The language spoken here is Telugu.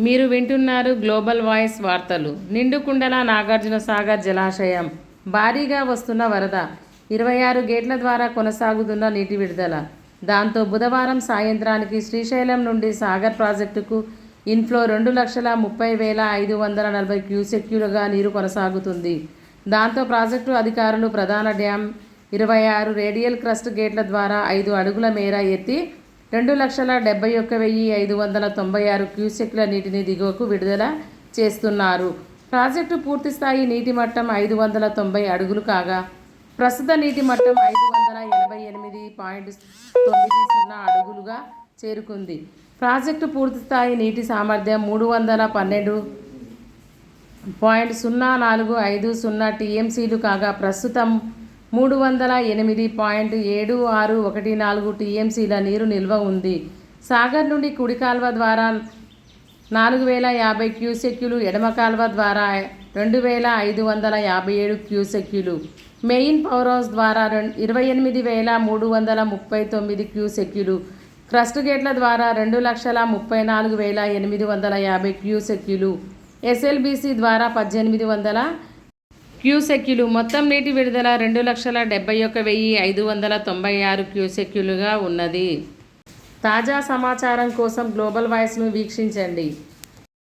మీరు వింటున్నారు గ్లోబల్ వాయిస్ వార్తలు. నిండుకుండల నాగార్జున సాగర్ జలాశయం భారీగా వస్తున్న వరద, 26 గేట్ల ద్వారా కొనసాగుతున్న నీటి విడుదల. దాంతో బుధవారం సాయంత్రానికి శ్రీశైలం నుండి సాగర్ ప్రాజెక్టుకు ఇన్ఫ్లో 2,30,540 క్యూసెక్కులుగా నీరు కొనసాగుతుంది. దాంతో ప్రాజెక్టు అధికారులు ప్రధాన డ్యాం 26 రేడియల్ క్రస్ట్ గేట్ల ద్వారా 5 అడుగుల మేర ఎత్తి 2,71,596 క్యూసెక్ల నీటిని దిగువకు విడుదల చేస్తున్నారు. ప్రాజెక్టు పూర్తిస్థాయి నీటి మట్టం 590 అడుగులు కాగా, ప్రస్తుత నీటి మట్టం 588.90 అడుగులుగా చేరుకుంది. ప్రాజెక్టు పూర్తిస్థాయి నీటి సామర్థ్యం 312.0450 టీఎంసీలు కాగా, ప్రస్తుతం 308.7614 టీఎంసీల నీరు నిల్వ ఉంది. సాగర్ నుండి కుడి కాల్వ ద్వారా 4,050 క్యూసెక్కులు, ఎడమ కాల్వ ద్వారా 2,557 క్యూసెక్కులు, మెయిన్ పవర్ హౌస్ ద్వారా 28,339 క్యూసెక్కులు, క్రస్ట్ గేట్ల ద్వారా 2,34,850 క్యూసెక్కులు, ఎస్ఎల్బీసీ ద్వారా 1,800 క్యూసెక్కులు. మొత్తం నీటి విడుదల 2,71,596 క్యూసెక్కులుగా ఉన్నది. తాజా సమాచారం కోసం గ్లోబల్ వాయిస్ను వీక్షించండి.